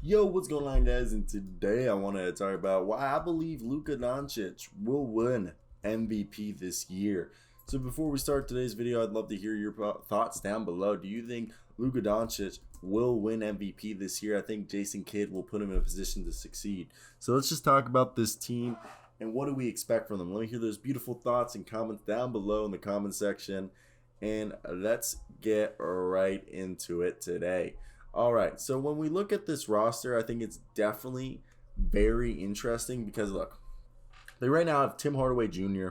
Yo, what's going on, guys? And today I want to talk about why I believe Luka Doncic will win MVP this year. So before we start today's video, I'd love to hear your thoughts down below. Do you think Luka Doncic will win MVP this year? I think Jason Kidd will put him in a position to succeed. So let's just talk about this team and what do we expect from them. Let me hear those beautiful thoughts and comments down below in the comment section. And let's get right into it today. All right, so when we look at this roster, I think it's definitely very interesting because, look, they right now have Tim Hardaway Jr.,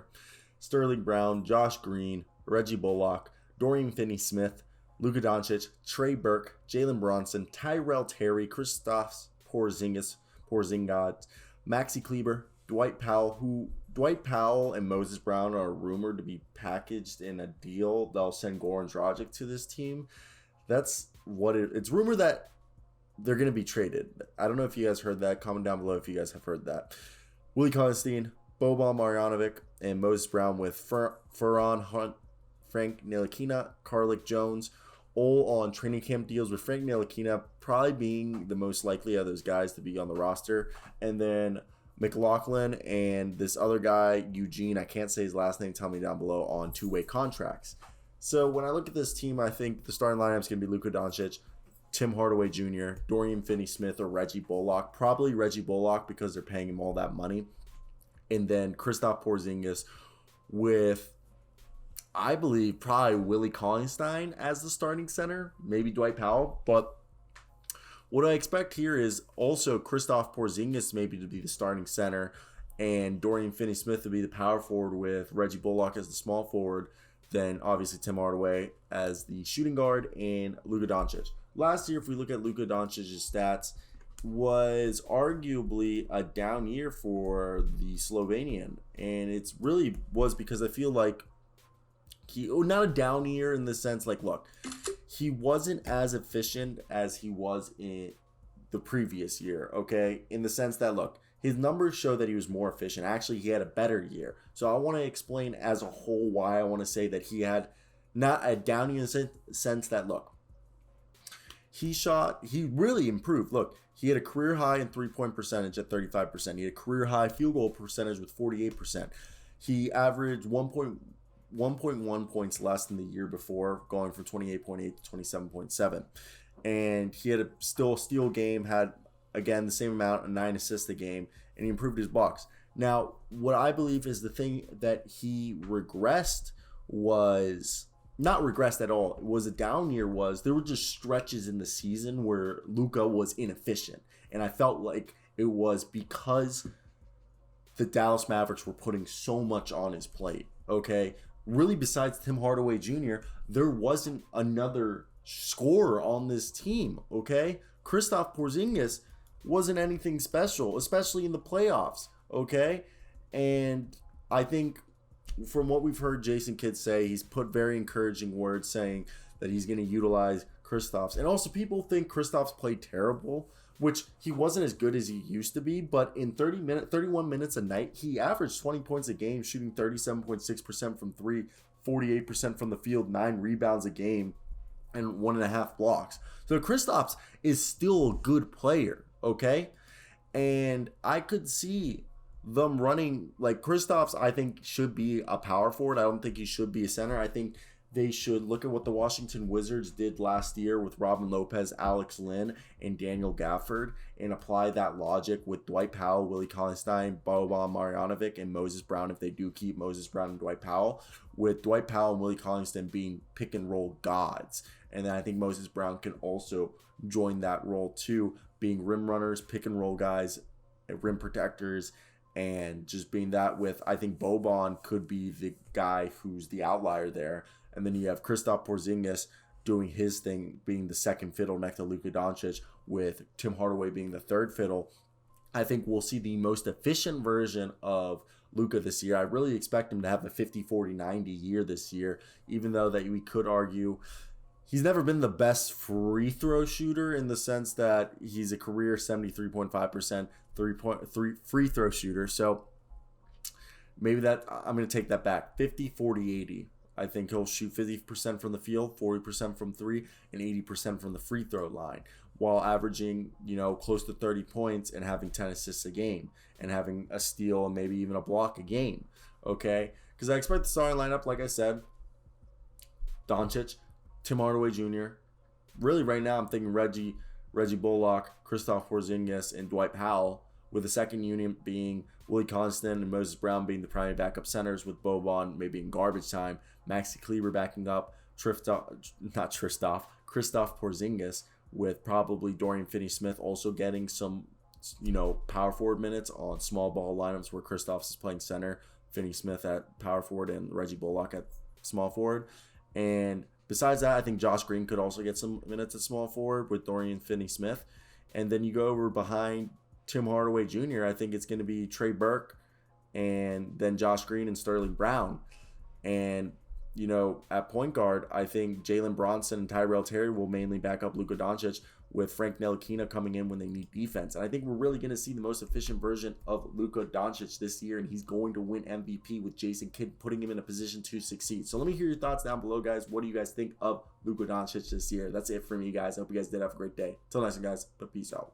Sterling Brown, Josh Green, Reggie Bullock, Dorian Finney-Smith, Luka Doncic, Trey Burke, Jalen Bronson, Tyrell Terry, Kristaps Porzingis, Maxi Kleber, Dwight Powell and Moses Brown are rumored to be packaged in a deal that'll send Goran Dragic to this team. That's what it's rumored that they're going to be traded. I don't know if you guys heard that. Comment down below if you guys have heard that. Willie Cauley-Stein, Boban Marjanovic, and Moses Brown with Ferran Hunt, Frank Ntilikina, Carlik Jones, all on training camp deals, with Frank Ntilikina probably being the most likely of those guys to be on the roster. And then McLaughlin and this other guy, Eugene, I can't say his last name, tell me down below, on two-way contracts. So when I look at this team, I think the starting lineup is going to be Luka Doncic, Tim Hardaway Jr., Dorian Finney-Smith, or Reggie Bullock. Probably Reggie Bullock because they're paying him all that money. And then Kristaps Porzingis with, I believe, probably Willie Cauley-Stein as the starting center. Maybe Dwight Powell. But what I expect here is also Kristaps Porzingis maybe to be the starting center and Dorian Finney-Smith to be the power forward with Reggie Bullock as the small forward. Then obviously Tim Hardaway as the shooting guard and Luka Doncic. Last year, if we look at Luka Doncic's stats, was arguably a down year for the Slovenian. And it's really was because I feel like not a down year in the sense like, look, he wasn't as efficient as he was in the previous year, okay? In the sense that, look, his numbers show that he was more efficient. Actually, he had a better year. So I want to explain as a whole why I want to say that he had not a down year in the sense that, look, he really improved. Look, he had a career high in three-point percentage at 35%. He had a career high field goal percentage with 48%. He averaged 1.1 points less than the year before, going from 28.8 to 27.7. And he had a steal game, had again the same amount, 9 assists a game, and he improved his blocks. Now, what I believe is the thing that he regressed was not regressed at all. It was a down year. Was there were just stretches in the season where Luka was inefficient, and I felt like it was because the Dallas Mavericks were putting so much on his plate. Okay, really, besides Tim Hardaway Jr., there wasn't another scorer on this team. Okay, Kristaps Porzingis wasn't anything special, especially in the playoffs, okay? And I think from what we've heard Jason Kidd say, he's put very encouraging words saying that he's going to utilize Kristaps. And also people think Kristaps played terrible, which he wasn't as good as he used to be, but in 31 minutes a night, he averaged 20 points a game, shooting 37.6% from three, 48% from the field, 9 rebounds a game, and 1.5 blocks. So Kristaps is still a good player. Okay, and I could see them running like Kristaps. I think should be a power forward. I don't think he should be a center. I think they should look at what the Washington Wizards did last year with Robin Lopez, Alex Len, and Daniel Gafford, and apply that logic with Dwight Powell, Willie Cauley-Stein, Boban Marjanovic, and Moses Brown if they do keep Moses Brown and Dwight Powell, with Dwight Powell and Willie Cauley-Stein being pick and roll gods. And then I think Moses Brown can also join that role too, being rim runners, pick and roll guys, rim protectors, and just being that with, I think Boban could be the guy who's the outlier there. And then you have Kristaps Porzingis doing his thing, being the second fiddle next to Luka Doncic, with Tim Hardaway being the third fiddle. I think we'll see the most efficient version of Luka this year. I really expect him to have a 50-40-90 year this year, even though that we could argue he's never been the best free throw shooter in the sense that he's a career 73.5% free throw shooter. So maybe that I'm going to take that back. 50-40-80. I think he'll shoot 50% from the field, 40% from three, and 80% from the free throw line. while averaging, close to 30 points and having 10 assists a game and having a steal and maybe even a block a game. Okay? Because I expect the starting lineup, like I said, Doncic, Tim Hardaway Jr. Really, right now, I'm thinking Reggie Bullock, Kristaps Porzingis, and Dwight Powell, with the second unit being Willie Constant and Moses Brown being the primary backup centers, with Boban maybe in garbage time, Maxi Kleber backing up, Kristaps Porzingis, with probably Dorian Finney-Smith also getting some, power forward minutes on small ball lineups where Kristaps is playing center, Finney-Smith at power forward, and Reggie Bullock at small forward. And besides that, I think Josh Green could also get some minutes at small forward with Dorian Finney-Smith. And then you go over behind Tim Hardaway Jr., I think it's going to be Trey Burke and then Josh Green and Sterling Brown. And, at point guard, I think Jalen Bronson and Tyrell Terry will mainly back up Luka Doncic, with Frank Ntilikina coming in when they need defense. And I think we're really going to see the most efficient version of Luka Doncic this year, and he's going to win MVP with Jason Kidd putting him in a position to succeed. So let me hear your thoughts down below, guys. What do you guys think of Luka Doncic this year? That's it for me, guys. I hope you guys did have a great day. Till next time, guys, but peace out.